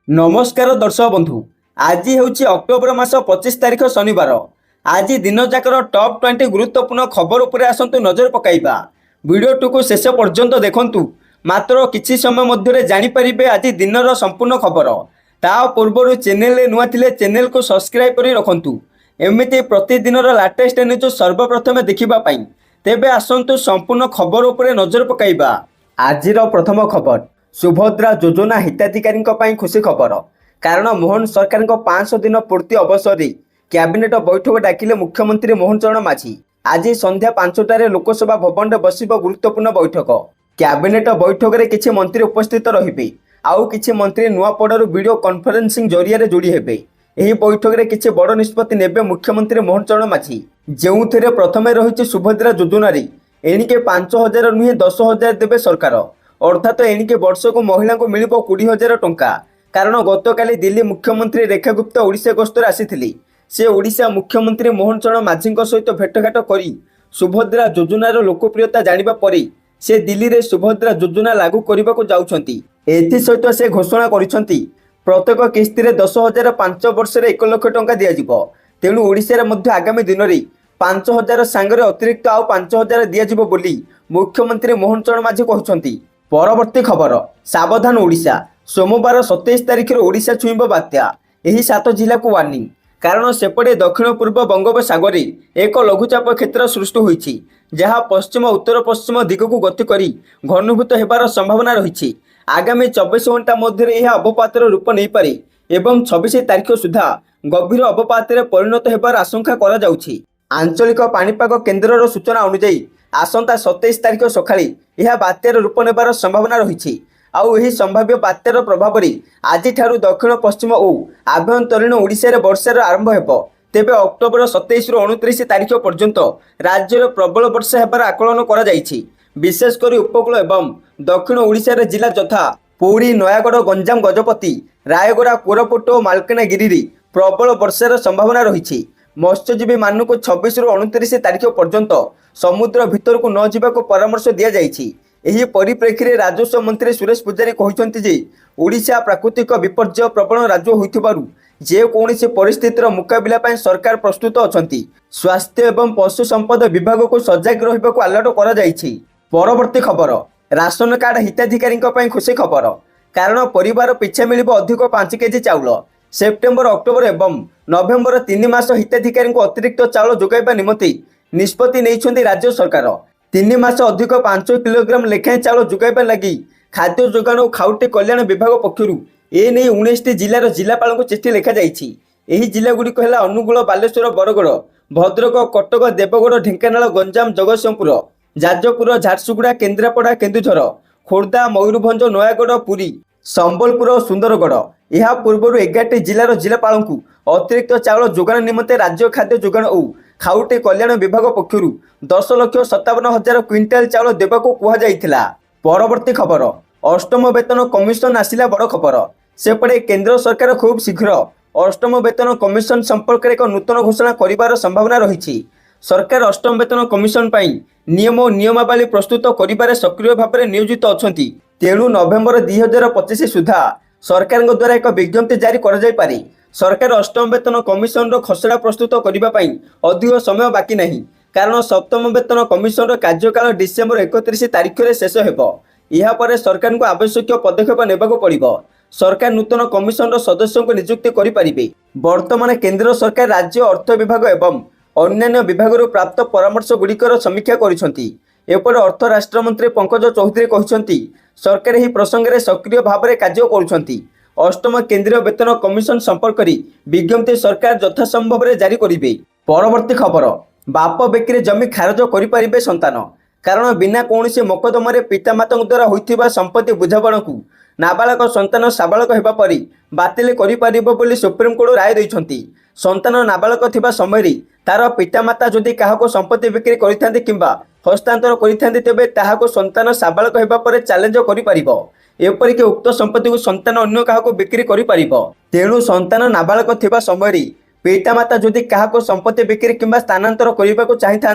नमस्कार दर्शक बंधु। आज हूँ अक्टोबर मास 25 तारिख शनिवार। आज दिन जाकर टॉप 20 गुरुत्वपूर्ण खबर उपर आसतु नजर पकाइबा। वीडियो को शेष पर्यंत देखंतु। मात्र किछि समय मध्य जानीपारे आज दिनर संपूर्ण खबर। ता पूर्व चैनल नुआ थिले चैनल को सब्सक्राइब कर रखंतु। एमिति प्रतिदिन लाटेस्ट न्यूज सर्वप्रथम देखिबा पाई। तेबे आसंतु संपूर्ण खबर उपर नजर पकाइबा। आजिर प्रथम खबर, सुभद्रा योजना हिताधिकारी खुशी खबर। कारण मोहन सरकार 500 दिन पूर्ति अवसर कैबिनेट बैठक डाकिले मुख्यमंत्री मोहन चरण माझी। आज संध्या 5टार लोकसभा भवन में बस गुरुत्वपूर्ण बैठक। कैबिनेट बैठक में किसी मंत्री उपस्थित रहिबे। आउ किछि मंत्री नुआपड़ारू वीडियो कॉन्फ्रेंसिंग जरिया जोड़ी हेबे। एही बैठक में किछि बड़ निष्पत्ति नेबे मुख्यमंत्री मोहन चरण माझी। जेउथिरे प्रथमे रहिछि सुभद्रा योजना रे एणिके 5000 नुहे 10,000 देबे सरकार। अर्थात एणिके वर्ष को महिला को मिल 20,000 टंका। कारण गतकाली दिल्ली मुख्यमंत्री रेखा गुप्ता ओडिशा गस्तर आसी से ओडिशा मुख्यमंत्री मोहन चरण माझी सहित भेटघाट करी सुभद्रा योजनार लोकप्रियता जानिबा परे से दिल्ली रे सुभद्रा योजना लागू करने को जाउछंती। एथि सहित से घोषणा करिसंती प्रत्येक किस्ती रे 10,000 5 वर्ष रे 1 लाख टंका दिया जिवो। तेणु ओडिशा रे मध्य आगामी दिन रे 5,000 सांगरे अतिरिक्त आउ 5,000 दिया जिवो बोली मुख्यमंत्री मोहन चरण माझी कहउछंती। परवर्ती खबर, सावधान ओडिशा। सोमवार 27 तारिख ओडिशा छुईब बात्या। यही 7 जिला को वार्निंग। कारण सेपटे दक्षिण पूर्व बंगोपसागर एक लघुचाप क्षेत्र सृष्टि होईछि, जहाँ पश्चिम उत्तर पश्चिम दिग को गति करी घनीभूत हेबार संभावना रही। आगामी 24 घंटा मध्य यह अवपातर रूप नहीं पारे एवं 26 तारिख सुधा गभीर अवपात परिणत हेबार आशंका करा जाउछि। आंचलिक पाणीपाग केन्द्रर सूचना अनुसार आसंता 27 तारिख सकाळे यह बात्यार रूप नेबार संभावना रही। आउ यही संभाव्य बात्यार प्रभाव में आज दक्षिण पश्चिम और आभ्यंतरीण ओडिशा रे वर्षार आरंभ हेबो। तेबे अक्टोबर 27 रु 29 तारिख पर्यंत राज्यर प्रबल वर्षा हेबार आकलन करा जायछि। विशेषकर उपकूल एवं दक्षिण ओडिशा रे जिला यथा पुरी, नयागढ़, गंजाम, गजपति, रायगड़ा, कोरापुट और मालकानगिरी प्रबल वर्षार संभावना रही। मत्स्यजीवी मानक 26 रु 29 तारिख पर्यंत समुद्र भीतर को न जावाक परामर्श दिया जायछि। एही परिप्रेक्षी में राजस्व मंत्री सुरेश पुजारी कहते जे ओडिशा प्राकृतिक विपर्यय प्रबल राज्य होइथिबारु जेकोसी परिस्थितिर मुकाबिला पाई सरकार प्रस्तुत अछंती। स्वास्थ्य एवं पशु संपद विभाग को सजग रहिबाकु अलर्ट करा जायछि। परवर्ती खबर, राशन कार्ड हिताधिकारी पाई खुशी खबर। कारण परिवार पिछा मिलिब अधिक 5 केजी चाउल। सेप्टेम्बर, अक्टोबर एवं नवेम्बर 3 मास हिताधिकारी अतिरिक्त चाउल जोगाइबा निमंते निष्पत्ति नैछन्ति राज्य सरकार। 3 मास अधिक 5 किलोग्राम लेखाएं चाउल जोगाइबा लगी खाद्य जोगाण और खाउटी कल्याण विभाग पक्षरु एने 19 जिलार जिलापाल को चिठी लिखा जाइछि। एही जिला गुड़िक है अनुगुल, बालेश्वर, बरगड़, भद्रक, कटक, देवगढ़, ढेंकानाल, गंजाम, जगतसिंहपुर, जाजपुर, झारसुगुड़ा, केन्द्रापड़ा, केन्दुझर, खोर्धा, मयूरभंज, नयागढ़, पुरी, संबलपुर और सुंदरगढ़। यह पूर्व 11 जिलार जिलापाल को अतिरिक्त चाउल जोगाण निमंते राज्य खाद्य जोगाण और खाउटी कल्याण विभाग पक्षरु 10,57,000 क्विंटाल चाउल देवाको कुहा जाइथिला। परवर्ती खबर, अष्टम वेतन कमिशन आसिला बड़ खबर। सेपटे केंद्र सरकार खूब शीघ्र अष्टम वेतन कमिशन संपर्क एक नूतन घोषणा करिवार संभावना रही। सरकार अष्टम वेतन कमिशन पाई नियम और नियमावली प्रस्तुत करिबारे सक्रिय भाव में नियोजित अछंती। तेणु नवेम्बर 2025 सुधा सरकार द्वारा एक विज्ञप्ति जारी कर जाय पारे। सरकार अष्टम वेतन कमिशन खसड़ा प्रस्तुत करने अधिक समय बाकी नहीं। कारण सप्तम वेतन कमिशन कार्यकाल डिसेम्बर 31 तारिख में शेष होब। यापर सरकार को आवश्यक पदक्षेप नेबाक पड़िबो। सरकार नूतन कमिशन सदस्यों को नियुक्ति करें। वर्तमान केंद्र सरकार राज्य अर्थ विभाग एवं अन्य विभाग प्राप्त परामर्श गुड़िकर समीक्षा करिसंती। एपटे अर्थ राष्ट्रमंत्री पंकज चौधरी कहते सरकार यह प्रसंग में सक्रिय भाव में कार्य करुछंती। अष्टम केंद्रीय वेतन कमिशन संपर्क विज्ञप्ति सरकार यथासंभव जारी करेंगे। परवर्ती खबर, बाप बेकरी जमी खारज करें संतान। कारण बिना कौन मकदम पितामाता द्वारा होता संपत्ति बुझाण को नाबालक संतान साबालक होगा पर बातिल कर सुप्रीमकोर्ट राय देइछंती। संतान नाबालक थिबा समय तार पितामाता जदि क्या संपत्ति बिक्री करते किंबा हस्तांतर करते तेबे ताहाको संतान साबालक होगा पर चैलेंज करिपारिबो। एपरिक उक्त संपत्ति को संतान अन्य क्या बिक्री करिपारिबो। तेणु संतान नाबालक थिबा समय पितामाता जदि क्या संपत्ति बिक्री किंबा स्थानांतर करने को चाहता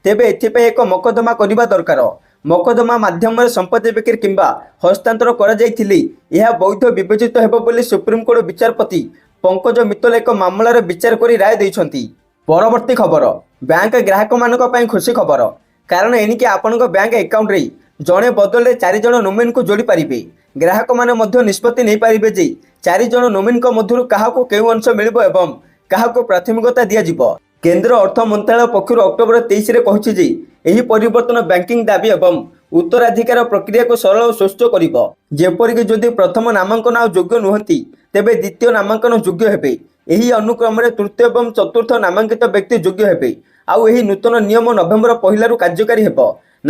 तेबे एथिपे एक मकदमा करने दरकार। ମକଦ୍ଦମା ମାଧ୍ୟମରେ ସମ୍ପତ୍ତି ବିକ୍ରି କିମ୍ବା ହସ୍ତାନ୍ତର କରାଯାଇଥିଲେ ଏହା ବୈଧ ବିବେଚିତ ହେବ ବୋଲି ସୁପ୍ରିମକୋର୍ଟ ବିଚାରପତି ପଙ୍କଜ ମିତ୍ତଲ ଏକ ମାମଲାର ବିଚାର କରି ରାୟ ଦେଇଛନ୍ତି। ପରବର୍ତ୍ତୀ ଖବର, ବ୍ୟାଙ୍କ ଗ୍ରାହକମାନଙ୍କ ପାଇଁ ଖୁସି ଖବର। କାରଣ ଏଣିକି ଆପଣଙ୍କ ବ୍ୟାଙ୍କ ଆକାଉଣ୍ଟରେ ଜଣେ ବଦଳରେ 4 ଜଣ ନୋମିନୀକୁ ଯୋଡ଼ି ପାରିବେ। ଗ୍ରାହକମାନେ ମଧ୍ୟ ନିଷ୍ପତ୍ତି ନେଇପାରିବେ ଯେ 4 ଜଣ ନୋମିନୀଙ୍କ ମଧ୍ୟରୁ କାହାକୁ କେଉଁ ଅଂଶ ମିଳିବ ଏବଂ କାହାକୁ ପ୍ରାଥମିକତା ଦିଆଯିବ। କେନ୍ଦ୍ର ଅର୍ଥ ମନ୍ତ୍ରାଳୟ ପକ୍ଷରୁ ଅକ୍ଟୋବର 23ରେ କହିଛି ଯେ ଏହି ପରିବର୍ତ୍ତନ ବ୍ୟାଙ୍କିଂ ଦାବି ଏବଂ ଉତ୍ତରାଧିକାର ପ୍ରକ୍ରିୟାକୁ ସରଳ ଓ ସ୍ୱଚ୍ଛ କରିବ। ଯେପରିକି ଯଦି ପ୍ରଥମ ନାମାଙ୍କନ ଆଉ ଯୋଗ୍ୟ ନୁହନ୍ତି ତେବେ ଦ୍ୱିତୀୟ ନାମାଙ୍କନ ଯୋଗ୍ୟ ହେବେ। ଏହି ଅନୁକ୍ରମରେ ତୃତୀୟ ଏବଂ ଚତୁର୍ଥ ନାମାଙ୍କିତ ବ୍ୟକ୍ତି ଯୋଗ୍ୟ ହେବେ। ଆଉ ଏହି ନୂତନ ନିୟମ ନଭେମ୍ବର 1ରୁ କାର୍ଯ୍ୟକାରୀ ହେବ।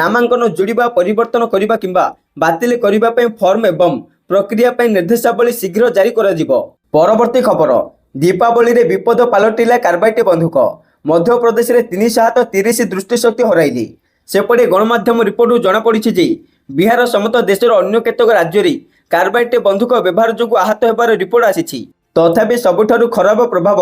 ନାମାଙ୍କନ ଯୋଡ଼ିବା, ପରିବର୍ତ୍ତନ କରିବା କିମ୍ବା ବାତିଲ କରିବା ପାଇଁ ଫର୍ମ ଏବଂ ପ୍ରକ୍ରିୟା ପାଇଁ ନିର୍ଦ୍ଦେଶାବଳୀ ଶୀଘ୍ର ଜାରି କରାଯିବ। ପରବର୍ତ୍ତୀ ଖବର, ଦୀପାବଳିରେ ବିପଦ ପାଲଟିଲା କାର୍ବାଇଟି ବନ୍ଧୁକ। ମଧ୍ୟପ୍ରଦେଶରେ 330 ଦୃଷ୍ଟିଶକ୍ତି ହରାଇଲେ। ସେପଟେ ଗଣମାଧ୍ୟମ ରିପୋର୍ଟରୁ ଜଣାପଡ଼ିଛି ଯେ ବିହାର ସମେତ ଦେଶର ଅନ୍ୟ କେତେକ ରାଜ୍ୟରେ କାର୍ବାଇଟି ବନ୍ଧୁକ ବ୍ୟବହାର ଯୋଗୁଁ ଆହତ ହେବାର ରିପୋର୍ଟ ଆସିଛି। ତଥାପି ସବୁଠାରୁ ଖରାପ ପ୍ରଭାବ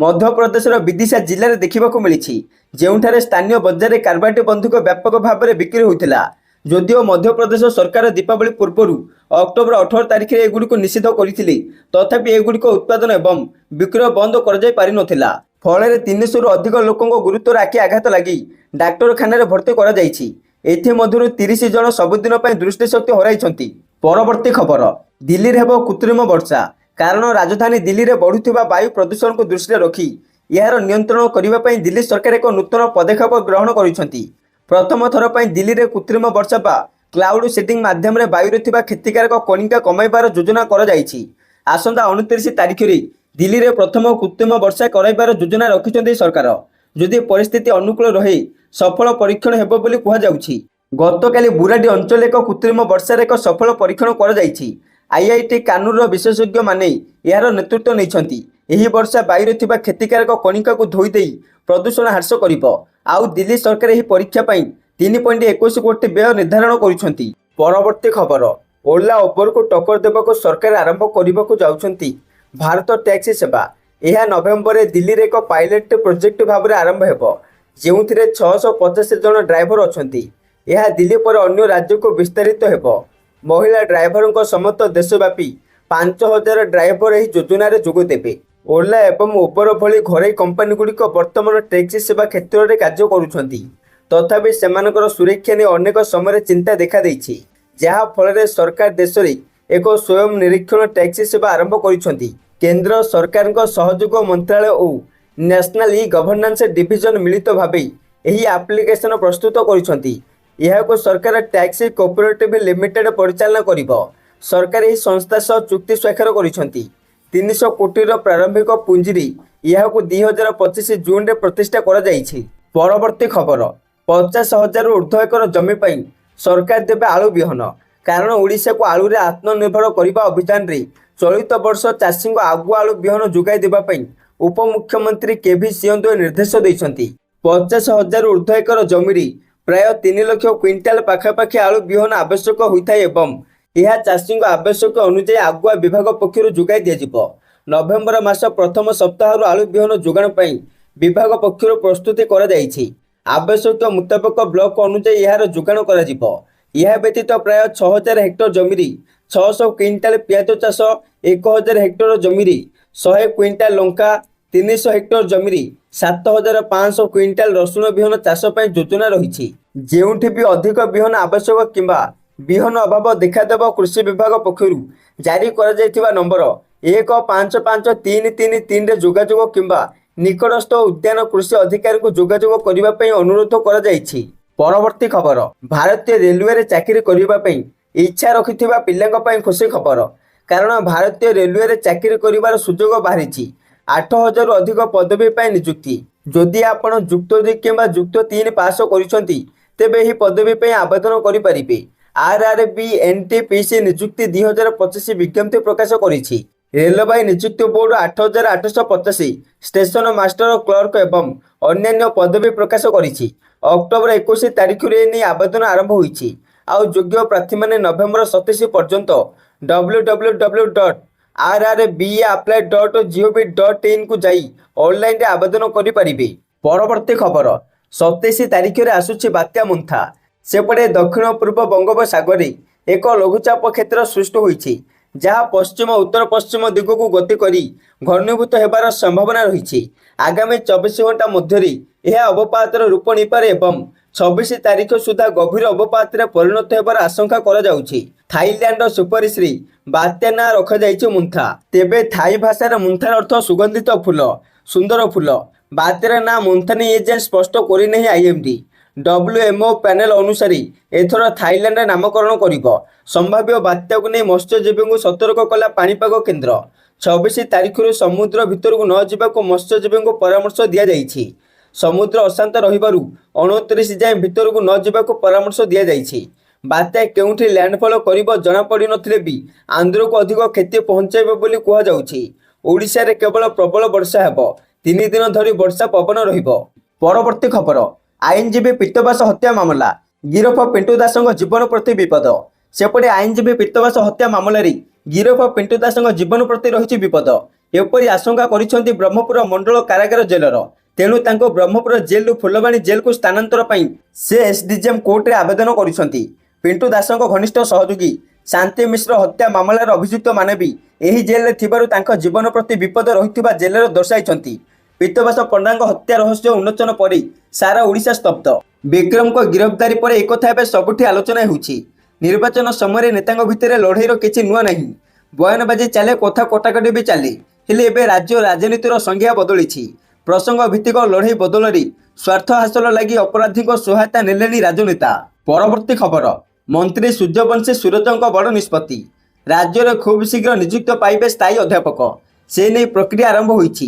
ମଧ୍ୟପ୍ରଦେଶର ବିଦିଶା ଜିଲ୍ଲାରେ ଦେଖିବାକୁ ମିଳିଛି, ଯେଉଁଠାରେ ସ୍ଥାନୀୟ ବଜାରରେ କାର୍ବାଇଟି ବନ୍ଧୁକ ବ୍ୟାପକ ଭାବରେ ବିକ୍ରି ହୋଇଥିଲା। ଯଦିଓ ମଧ୍ୟପ୍ରଦେଶ ସରକାର ଦୀପାବଳି ପୂର୍ବରୁ ଅକ୍ଟୋବର 18 ତାରିଖରେ ଏଗୁଡ଼ିକୁ ନିଷିଦ୍ଧ କରିଥିଲେ, ତଥାପି ଏଗୁଡ଼ିକ ଉତ୍ପାଦନ ଏବଂ ବିକ୍ରୟ ବନ୍ଦ କରାଯାଇ ପାରିନଥିଲା। ଫଳରେ 300ରୁ ଅଧିକ ଲୋକଙ୍କ ଗୁରୁତର ଆଖି ଆଘାତ ଲାଗି ଡାକ୍ତରଖାନାରେ ଭର୍ତ୍ତି କରାଯାଇଛି। ଏଥିମଧ୍ୟରୁ 30 ଜଣ ସବୁଦିନ ପାଇଁ ଦୃଷ୍ଟିଶକ୍ତି ହରାଇଛନ୍ତି। ପରବର୍ତ୍ତୀ ଖବର, ଦିଲ୍ଲୀରେ ହେବ କୃତ୍ରିମ ବର୍ଷା। କାରଣ ରାଜଧାନୀ ଦିଲ୍ଲୀରେ ବଢ଼ୁଥିବା ବାୟୁ ପ୍ରଦୂଷଣକୁ ଦୃଷ୍ଟିରେ ରଖି ଏହାର ନିୟନ୍ତ୍ରଣ କରିବା ପାଇଁ ଦିଲ୍ଲୀ ସରକାର ଏକ ନୂତନ ପଦକ୍ଷେପ ଗ୍ରହଣ କରିଛନ୍ତି। ପ୍ରଥମ ଥର ପାଇଁ ଦିଲ୍ଲୀରେ କୃତ୍ରିମ ବର୍ଷା ବା କ୍ଲାଉଡ୍ ସିଡିଂ ମାଧ୍ୟମରେ ବାୟୁରେ ଥିବା କ୍ଷତିକାରକ କଣିକା କମାଇବାର ଯୋଜନା କରାଯାଇଛି। ଆସନ୍ତା 29 ତାରିଖରେ ଦିଲ୍ଲୀରେ ପ୍ରଥମ କୃତ୍ରିମ ବର୍ଷା କରାଇବାର ଯୋଜନା ରଖିଛନ୍ତି ସରକାର। ଯଦି ପରିସ୍ଥିତି ଅନୁକୂଳ ରହେ ସଫଳ ପରୀକ୍ଷଣ ହେବ ବୋଲି କୁହାଯାଉଛି। ଗତକାଲି ବୁରାଡି ଅଞ୍ଚଳରେ ଏକ କୃତ୍ରିମ ବର୍ଷାର ଏକ ସଫଳ ପରୀକ୍ଷଣ କରାଯାଇଛି। ଆଇଆଇଟି କାନୁରର ବିଶେଷଜ୍ଞମାନେ ଏହାର ନେତୃତ୍ୱ ନେଇଛନ୍ତି। ଏହି ବର୍ଷା ବାୟୁରେ ଥିବା କ୍ଷତିକାରକ କଣିକାକୁ ଧୋଇ ଦେଇ ପ୍ରଦୂଷଣ ହ୍ରାସ କରିବ। ଆଉ ଦିଲ୍ଲୀ ସରକାର ଏହି ପରୀକ୍ଷା ପାଇଁ 3.21 କୋଟି ବ୍ୟୟ ନିର୍ଦ୍ଧାରଣ କରିଛନ୍ତି। ପରବର୍ତ୍ତୀ ଖବର, ଓଲା ଉବରକୁ ଟକ୍କର ଦେବାକୁ ସରକାର ଆରମ୍ଭ କରିବାକୁ ଯାଉଛନ୍ତି ଭାରତ ଟ୍ୟାକ୍ସି ସେବା। ଏହା ନଭେମ୍ବରରେ ଦିଲ୍ଲୀରେ ଏକ ପାଇଲଟ ପ୍ରୋଜେକ୍ଟ ଭାବରେ ଆରମ୍ଭ ହେବ, ଯେଉଁଥିରେ 650 ଜଣ ଡ୍ରାଇଭର ଅଛନ୍ତି। ଏହା ଦିଲ୍ଲୀ ପରେ ଅନ୍ୟ ରାଜ୍ୟକୁ ବିସ୍ତାରିତ ହେବ। ମହିଳା ଡ୍ରାଇଭରଙ୍କ ସମେତ ଦେଶବ୍ୟାପୀ 5000 ଡ୍ରାଇଭର ଏହି ଯୋଜନାରେ ଯୋଗ ଦେବେ। ଓଲା ଏବଂ ଉବର ଭଳି ଘରୋଇ କମ୍ପାନୀଗୁଡ଼ିକ ବର୍ତ୍ତମାନ ଟ୍ୟାକ୍ସି ସେବା କ୍ଷେତ୍ରରେ କାର୍ଯ୍ୟ କରୁଛନ୍ତି। ତଥାପି ସେମାନଙ୍କର ସୁରକ୍ଷା ନେଇ ଅନେକ ସମୟରେ ଚିନ୍ତା ଦେଖାଦେଇଛି, ଯାହା ଫଳରେ ସରକାର ଦେଶରେ ଏକ ସ୍ୱୟଂ ନିରୀକ୍ଷଣ ଟ୍ୟାକ୍ସି ସେବା ଆରମ୍ଭ କରିଛନ୍ତି। କେନ୍ଦ୍ର ସରକାରଙ୍କ ସହଯୋଗ ମନ୍ତ୍ରାଳୟ ଓ ନ୍ୟାସନାଲ ଇ-ଗଭର୍ନାନ୍ସ ଡିଭିଜନ ମିଳିତ ଭାବେ ଏହି ଆପ୍ଲିକେସନ ପ୍ରସ୍ତୁତ କରିଛନ୍ତି। ଏହାକୁ ସରକାର ଟ୍ୟାକ୍ସି କୋଅପରେଟିଭ ଲିମିଟେଡ୍ ପରିଚାଳନା କରିବ। ସରକାର ଏହି ସଂସ୍ଥା ସହ ଚୁକ୍ତି ସ୍ୱାକ୍ଷର କରିଛନ୍ତି। 300 କୋଟିର ପ୍ରାରମ୍ଭିକ ପୁଞ୍ଜିରେ ଏହାକୁ 2025 ଜୁନରେ ପ୍ରତିଷ୍ଠା କରାଯାଇଛି। ପରବର୍ତ୍ତୀ ଖବର, 50,000ରୁ ଉର୍ଦ୍ଧ୍ୱ ଏକର ଜମି ପାଇଁ ସରକାର ଦେବେ ଆଳୁ ବିହନ। କାରଣ ଓଡ଼ିଶାକୁ ଆଳୁରେ ଆତ୍ମନିର୍ଭର କରିବା ଅଭିଯାନରେ ଚଳିତ ବର୍ଷ ଚାଷୀଙ୍କୁ ଆଗୁଆ ଆଳୁ ବିହନ ଯୋଗାଇ ଦେବା ପାଇଁ ଉପମୁଖ୍ୟମନ୍ତ୍ରୀ କେଭି ସିଂହଦେଓ ନିର୍ଦ୍ଦେଶ ଦେଇଛନ୍ତି। 50,000ରୁ ଉର୍ଦ୍ଧ୍ୱ ଏକର ଜମିରେ ପ୍ରାୟ 3 ଲକ୍ଷ କ୍ୱିଣ୍ଟାଲ ପାଖାପାଖି ଆଳୁ ବିହନ ଆବଶ୍ୟକ ହୋଇଥାଏ ଏବଂ ଏହା ଚାଷୀଙ୍କ ଆବଶ୍ୟକ ଅନୁଯାୟୀ ଆଗୁଆ ବିଭାଗ ପକ୍ଷରୁ ଯୋଗାଇ ଦିଆଯିବ। ନଭେମ୍ବର ମାସ ପ୍ରଥମ ସପ୍ତାହରୁ ଆଳୁ ବିହନ ଯୋଗାଣ ପାଇଁ ବିଭାଗ ପକ୍ଷରୁ ପ୍ରସ୍ତୁତି କରାଯାଇଛି। ଆବଶ୍ୟକ ମୁତାବକ ବ୍ଲକ ଅନୁଯାୟୀ ଏହାର ଯୋଗାଣ କରାଯିବ। ଏହା ବ୍ୟତୀତ ପ୍ରାୟ 6,000 ହେକ୍ଟର ଜମିରେ 600 କ୍ୱିଣ୍ଟାଲ ପିଆଜ ଚାଷ, 1,000 ହେକ୍ଟର ଜମିରେ 100 କ୍ୱିଣ୍ଟାଲ ଲଙ୍କା, 300 ହେକ୍ଟର ଜମିରେ 7,500 କ୍ୱିଣ୍ଟାଲ ରସୁଣ ବିହନ ଚାଷ ପାଇଁ ଯୋଜନା ରହିଛି। ଯେଉଁଠି ବି ଅଧିକ ବିହନ ଆବଶ୍ୟକ କିମ୍ବା ବିହନ ଅଭାବ ଦେଖାଦେବ, କୃଷି ବିଭାଗ ପକ୍ଷରୁ ଜାରି କରାଯାଇଥିବା ନମ୍ବର 1553333ରେ ଯୋଗାଯୋଗ କିମ୍ବା ନିକଟସ୍ଥ ଉଦ୍ୟାନ କୃଷି ଅଧିକାରୀଙ୍କୁ ଯୋଗାଯୋଗ କରିବା ପାଇଁ ଅନୁରୋଧ କରାଯାଇଛି। ପରବର୍ତ୍ତୀ ଖବର, ଭାରତୀୟ ରେଲୱେରେ ଚାକିରି କରିବା ପାଇଁ ଇଚ୍ଛା ରଖିଥିବା ପିଲାଙ୍କ ପାଇଁ ଖୁସି ଖବର। କାରଣ ଭାରତୀୟ ରେଲୱେରେ ଚାକିରି କରିବାର ସୁଯୋଗ ବାହାରିଛି। 8,000ରୁ ଅଧିକ ପଦବୀ ପାଇଁ ନିଯୁକ୍ତି। ଯଦି ଆପଣ ଯୁକ୍ତ 2 କିମ୍ବା ଯୁକ୍ତ 3 ପାସ୍ କରିଛନ୍ତି ତେବେ ଏହି ପଦବୀ ପାଇଁ ଆବେଦନ କରିପାରିବେ। ଆର୍ଆର୍ବି ଏନ୍ଟିପିସି ନିଯୁକ୍ତି 2025 ବିଜ୍ଞପ୍ତି ପ୍ରକାଶ କରିଛି। ରେଲବାଇ ନିଯୁକ୍ତି ବୋର୍ଡ 8,850 ଷ୍ଟେସନ ମାଷ୍ଟର, କ୍ଲର୍କ ଏବଂ ଅନ୍ୟାନ୍ୟ ପଦବୀ ପ୍ରକାଶ କରିଛି। ଅକ୍ଟୋବର 21 ତାରିଖରୁ ଏନେଇ ଆବେଦନ ଆରମ୍ଭ ହୋଇଛି। ଆଉ ଯୋଗ୍ୟ ପ୍ରାର୍ଥୀମାନେ ନଭେମ୍ବର 27 ପର୍ଯ୍ୟନ୍ତ www.rrbapply.gov.in କୁ ଯାଇ ଅନଲାଇନରେ ଆବେଦନ କରିପାରିବେ। ପରବର୍ତ୍ତୀ ଖବର, 27 ତାରିଖରେ ଆସୁଛି ବାତ୍ୟା ମୁନ୍ଥା। ସେପଟେ ଦକ୍ଷିଣ ପୂର୍ବ ବଙ୍ଗୋପସାଗରରେ ଏକ ଲଘୁଚାପ କ୍ଷେତ୍ର ସୃଷ୍ଟି ହୋଇଛି, ଯାହା ପଶ୍ଚିମ ଉତ୍ତର ପଶ୍ଚିମ ଦିଗକୁ ଗତି କରି ଘନୀଭୂତ ହେବାର ସମ୍ଭାବନା ରହିଛି। ଆଗାମୀ 24 ଘଣ୍ଟା ମଧ୍ୟରେ ଏହା ଅବପାତର ରୂପ ନେଇପାରେ ଏବଂ 26 ତାରିଖ ସୁଦ୍ଧା ଗଭୀର ଅବପାତରେ ପରିଣତ ହେବାର ଆଶଙ୍କା କରାଯାଉଛି। ଥାଇଲ୍ୟାଣ୍ଡର ସୁପାରିଶରେ ବାତ୍ୟା ନାଁ ରଖାଯାଇଛି ମୁନ୍ଥା। ତେବେ ଥାଇ ଭାଷାରେ ମୁନ୍ଥାର ଅର୍ଥ ସୁଗନ୍ଧିତ ଫୁଲ, ସୁନ୍ଦର ଫୁଲ। ବାତ୍ୟାର ନାଁ ମୁନ୍ଥାନି ଏଯାଏଁ ସ୍ପଷ୍ଟ କରିନାହିଁ ଆଇଏମ୍ଡି। WMO ପ୍ୟାନେଲ ଅନୁସାରେ ଏଥର ଥାଇଲ୍ୟାଣ୍ଡ ନାମକରଣ କରିବ। ସମ୍ଭାବ୍ୟ ବାତ୍ୟାକୁ ନେଇ ମତ୍ସ୍ୟଜୀବୀଙ୍କୁ ସତର୍କ କଲା ପାଣିପାଗ କେନ୍ଦ୍ର। 26 ତାରିଖରୁ ସମୁଦ୍ର ଭିତରକୁ ନ ଯିବାକୁ ମତ୍ସ୍ୟଜୀବୀଙ୍କୁ ପରାମର୍ଶ ଦିଆଯାଇଛି। ସମୁଦ୍ର ଅଶାନ୍ତ ରହିବାରୁ 29 ଯାଏଁ ଭିତରକୁ ନ ଯିବାକୁ ପରାମର୍ଶ ଦିଆଯାଇଛି। ବାତ୍ୟା କେଉଁଠି ଲ୍ୟାଣ୍ଡଫଲ କରିବ ଜଣାପଡ଼ିନଥିଲେ ବି ଆନ୍ଧ୍ରକୁ ଅଧିକ କ୍ଷତି ପହଞ୍ଚାଇବ ବୋଲି କୁହାଯାଉଛି। ଓଡ଼ିଶାରେ କେବଳ ପ୍ରବଳ ବର୍ଷା ହେବ। 3 ଦିନ ଧରି ବର୍ଷା ପବନ ରହିବ। ପରବର୍ତ୍ତୀ ଖବର, ଆଇନଜୀବୀ ପୀତବାସ ହତ୍ୟା ମାମଲା, ଗିରଫ ପିଣ୍ଟୁ ଦାସଙ୍କ ଜୀବନ ପ୍ରତି ବିପଦ। ସେପଟେ ଆଇନଜୀବୀ ପୀତବାସ ହତ୍ୟା ମାମଲାରେ ଗିରଫ ପିଣ୍ଟୁ ଦାସଙ୍କ ଜୀବନ ପ୍ରତି ରହିଛି ବିପଦ। ଏପରି ଆଶଙ୍କା କରିଛନ୍ତି ବ୍ରହ୍ମପୁର ମଣ୍ଡଳ କାରାଗାର ଜେଲର। ତେଣୁ ତାଙ୍କୁ ବ୍ରହ୍ମପୁର ଜେଲରୁ ଫୁଲବାଣୀ ଜେଲକୁ ସ୍ଥାନାନ୍ତର ପାଇଁ ସେ ଏସ୍ଡିଜେଏମ୍ କୋର୍ଟରେ ଆବେଦନ କରିଛନ୍ତି। ପିଣ୍ଟୁ ଦାସଙ୍କ ଘନିଷ୍ଠ ସହଯୋଗୀ ଶାନ୍ତି ମିଶ୍ର ହତ୍ୟା ମାମଲାର ଅଭିଯୁକ୍ତମାନେ ବି ଏହି ଜେଲରେ ଥିବାରୁ ତାଙ୍କ ଜୀବନ ପ୍ରତି ବିପଦ ରହିଥିବା ଜେଲର ଦର୍ଶାଇଛନ୍ତି। ପୀତବାସ ପଣ୍ଡାଙ୍କ ହତ୍ୟା ରହସ୍ୟ ଉନ୍ମୋଚନ ପରେ ସାରା ଓଡ଼ିଶା ସ୍ତବ୍ଧ। ବିକ୍ରମଙ୍କ ଗିରଫଦାରୀ ପରେ ଏକଥା ଏବେ ସବୁଠି ଆଲୋଚନା ହେଉଛି। ନିର୍ବାଚନ ସମୟରେ ନେତାଙ୍କ ଭିତରେ ଲଢ଼େଇର କିଛି ନୂଆ ନାହିଁ। ବୟାନବାଜି ଚାଲେ, କଥା କଟାକଟି ବି ଚାଲେ। ହେଲେ ଏବେ ରାଜ୍ୟ ରାଜନୀତିର ସଂଜ୍ଞା ବଦଳିଛି। ପ୍ରସଙ୍ଗ ଭିତ୍ତିକ ଲଢ଼େଇ ବଦଳରେ ସ୍ୱାର୍ଥ ହାସଲ ଲାଗି ଅପରାଧୀଙ୍କ ସହାୟତା ନେଲେଣି ରାଜନେତା। ପରବର୍ତ୍ତୀ ଖବର, ମନ୍ତ୍ରୀ ସୂର୍ଯ୍ୟବଂଶୀ ସୁରଜଙ୍କ ବଡ଼ ନିଷ୍ପତ୍ତି। ରାଜ୍ୟରେ ଖୁବ୍ ଶୀଘ୍ର ନିଯୁକ୍ତ ପାଇବେ ସ୍ଥାୟୀ ଅଧ୍ୟାପକ। ସେ ନେଇ ପ୍ରକ୍ରିୟା ଆରମ୍ଭ ହୋଇଛି।